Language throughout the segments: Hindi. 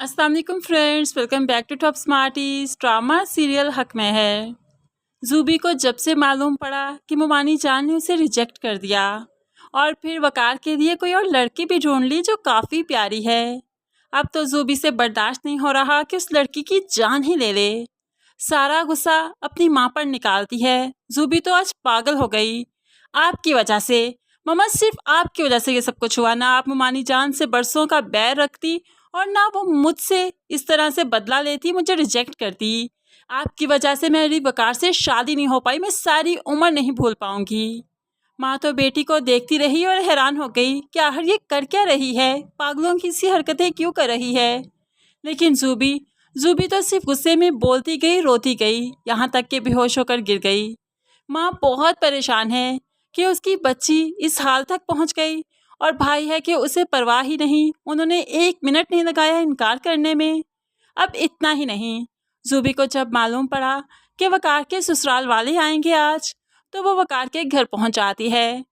अस्सलाम वालेकुम friends, welcome back to top smarties. Drama serial हक में है। जूबी को जब से मालूम पड़ा कि मुमानी जान ने उसे रिजेक्ट कर दिया और फिर वकार के लिए कोई और लड़की भी ढूंढ ली जो काफ़ी प्यारी है, अब तो जूबी से बर्दाश्त नहीं हो रहा कि उस लड़की की जान ही ले ले। सारा गुस्सा अपनी माँ पर निकालती है। जूबी तो आज पागल हो गई। आपकी वजह से मम्मा, सिर्फ आपकी वजह से ये सब कुछ हुआ। ना आप मुमानी जान से बरसों का बैर रखती और ना वो मुझसे इस तरह से बदला लेती, मुझे रिजेक्ट करती। आपकी वजह से मेरी वकार से शादी नहीं हो पाई, मैं सारी उम्र नहीं भूल पाऊंगी। माँ तो बेटी को देखती रही और हैरान हो गई कि आखिर ये कर क्या रही है, पागलों की सी हरकतें क्यों कर रही है। लेकिन जूबी जूबी तो सिर्फ गुस्से में बोलती गई, रोती गई, यहाँ तक कि बेहोश होकर गिर गई। माँ बहुत परेशान है कि उसकी बच्ची इस हाल तक पहुँच गई और भाई है कि उसे परवाह ही नहीं। उन्होंने 1 मिनट नहीं लगाया इनकार करने में। अब इतना ही नहीं, जूबी को जब मालूम पड़ा कि वकार के ससुराल वाले आएंगे आज, तो वो वकार के घर पहुंच जाती है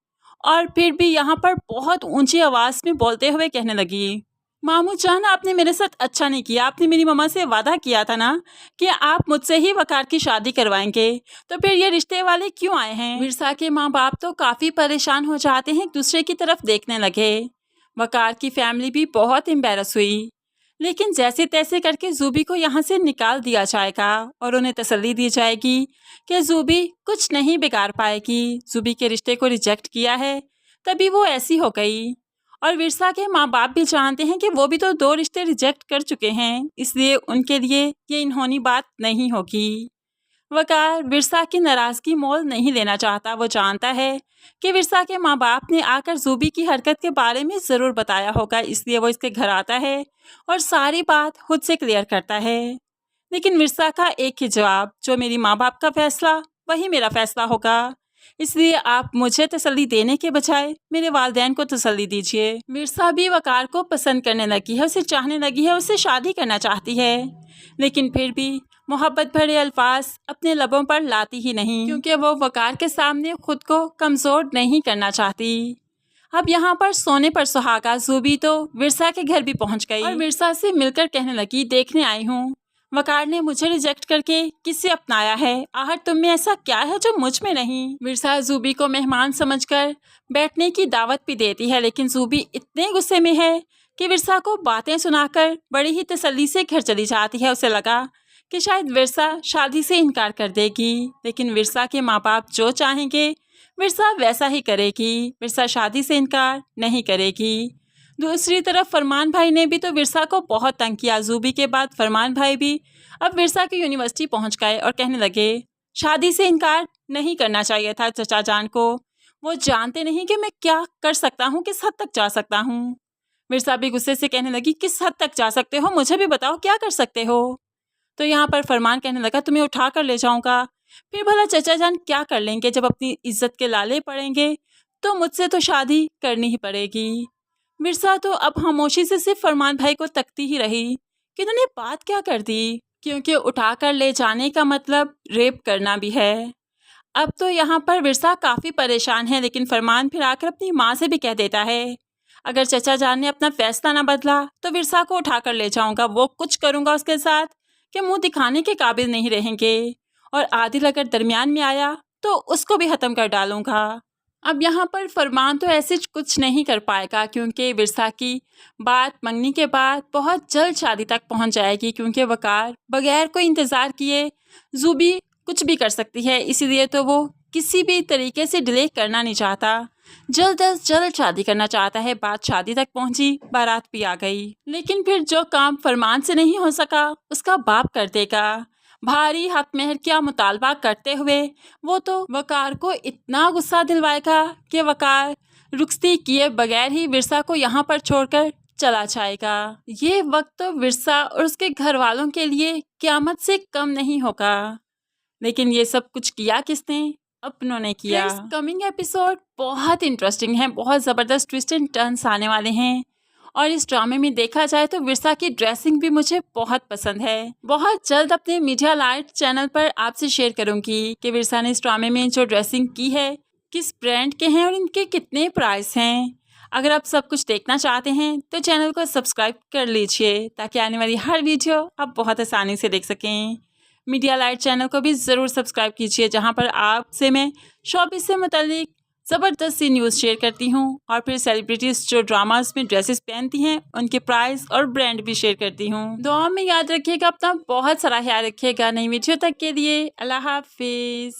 और फिर भी यहाँ पर बहुत ऊंची आवाज़ में बोलते हुए कहने लगी, मामू जान, आपने मेरे साथ अच्छा नहीं किया। आपने मेरी मम्मा से वादा किया था ना कि आप मुझसे ही वकार की शादी करवाएंगे, तो फिर ये रिश्ते वाले क्यों आए हैं। विरसा के माँ बाप तो काफ़ी परेशान हो जाते हैं, एक दूसरे की तरफ देखने लगे। वकार की फैमिली भी बहुत एम्बेरस हुई, लेकिन जैसे तैसे करके जूबी को यहाँ से निकाल दिया जाएगा और उन्हें तसल्ली दी जाएगी कि जूबी कुछ नहीं बिगाड़ पाएगी। जूबी के रिश्ते को रिजेक्ट किया है तभी वो ऐसी हो गई। और विरसा के माँ बाप भी जानते हैं कि वो भी तो 2 रिश्ते रिजेक्ट कर चुके हैं, इसलिए उनके लिए ये इन्होंनी बात नहीं होगी। वकार विरसा की नाराज़गी मोल नहीं लेना चाहता। वो जानता है कि विरसा के माँ बाप ने आकर जूबी की हरकत के बारे में ज़रूर बताया होगा, इसलिए वो इसके घर आता है और सारी बात खुद से क्लियर करता है। लेकिन विरसा का एक ही जवाब, जो मेरी माँ बाप का फैसला वही मेरा फैसला होगा, इसलिए आप मुझे तसल्ली देने के बजाय मेरे वालिदैन को तसल्ली दीजिए। विरसा भी वकार को पसंद करने लगी है, उसे चाहने लगी है, उससे शादी करना चाहती है, लेकिन फिर भी मोहब्बत भरे अल्फाज अपने लबों पर लाती ही नहीं, क्योंकि वो वकार के सामने खुद को कमज़ोर नहीं करना चाहती। अब यहाँ पर सोने पर सुहागा जूबी तो विरसा के घर भी पहुँच गई और विरसा से मिलकर कहने लगी, देखने आई हूँ वकार ने मुझे रिजेक्ट करके किसे अपनाया है। आखिर तुम में ऐसा क्या है जो मुझ में नहीं। विरसा जूबी को मेहमान समझकर बैठने की दावत भी देती है, लेकिन जूबी इतने गुस्से में है कि विरसा को बातें सुनाकर बड़ी ही तसल्ली से घर चली जाती है। उसे लगा कि शायद विरसा शादी से इनकार कर देगी, लेकिन विरसा के माँ बाप जो चाहेंगे विरसा वैसा ही करेगी। विरसा शादी से इनकार नहीं करेगी। दूसरी तरफ फरमान भाई ने भी तो विरसा को बहुत तंग किया। जूबी के बाद फरमान भाई भी अब विरसा की यूनिवर्सिटी पहुंच गए और कहने लगे, शादी से इनकार नहीं करना चाहिए था चचा जान को, वो जानते नहीं कि मैं क्या कर सकता हूँ, किस हद तक जा सकता हूँ। विरसा भी गुस्से से कहने लगी, किस हद तक जा सकते हो, मुझे भी बताओ क्या कर सकते हो। तो यहाँ पर फरमान कहने लगा, तुम्हें उठा कर ले जाऊँगा, फिर भला चचा जान क्या कर लेंगे, जब अपनी इज्जत के लाले पड़ेंगे तो मुझसे तो शादी करनी ही पड़ेगी। विरसा तो अब खामोशी से सिर्फ फरमान भाई को तकती ही रही कि उन्होंने बात क्या कर दी, क्योंकि उठा कर ले जाने का मतलब रेप करना भी है। अब तो यहाँ पर विरसा काफ़ी परेशान है, लेकिन फरमान फिर आकर अपनी माँ से भी कह देता है, अगर चचा जान ने अपना फैसला ना बदला तो विरसा को उठा कर ले जाऊँगा, वो कुछ करूँगा उसके साथ कि मुंह दिखाने के काबिल नहीं रहेंगे, और आदिल अगर दरमियान में आया तो उसको भी ख़त्म कर डालूँगा। अब यहाँ पर फरमान तो ऐसे कुछ नहीं कर पाएगा, क्योंकि विरसा की बात मंगनी के बाद बहुत जल्द शादी तक पहुँच जाएगी, क्योंकि वकार बगैर कोई इंतज़ार किए जूबी कुछ भी कर सकती है, इसीलिए तो वो किसी भी तरीके से डिले करना नहीं चाहता, जल्द अज जल्द शादी करना चाहता है। बात शादी तक पहुंची, बारात भी आ गई, लेकिन फिर जो काम फरमान से नहीं हो सका उसका बाप कर देगा। भारी हक मेहर का मुतालबा करते हुए वो तो वकार को इतना गुस्सा दिलवाएगा कि वकार रुखसती किए बगैर ही विरसा को यहाँ पर छोड़कर चला जाएगा। ये वक्त तो विरसा और उसके घर वालों के लिए क़यामत से कम नहीं होगा, लेकिन ये सब कुछ किया किसने? अपनों ने किया। कमिंग एपिसोड बहुत इंटरेस्टिंग है, बहुत ज़बरदस्त ट्विस्ट एंड टर्न्स आने वाले हैं, और इस ड्रामे में देखा जाए तो विरसा की ड्रेसिंग भी मुझे बहुत पसंद है। बहुत जल्द अपने मीडिया लाइट चैनल पर आपसे शेयर करूंगी कि विरसा ने इस ड्रामे में जो ड्रेसिंग की है किस ब्रांड के हैं और इनके कितने प्राइस हैं। अगर आप सब कुछ देखना चाहते हैं तो चैनल को सब्सक्राइब कर लीजिए ताकि आने वाली हर वीडियो आप बहुत आसानी से देख सकें। मीडिया लाइट चैनल को भी ज़रूर सब्सक्राइब कीजिए, जहां पर आपसे मैं शोबिज़ से मुतालिक ज़बरदस्त सी न्यूज़ शेयर करती हूं और फिर सेलिब्रिटीज़ जो ड्रामास में ड्रेसेस पहनती हैं उनके प्राइस और ब्रांड भी शेयर करती हूं। दुआ में याद रखिएगा, अपना बहुत सारा ख्याल रखिएगा। नई वीडियो तक के लिए अल्लाह हाफिज़।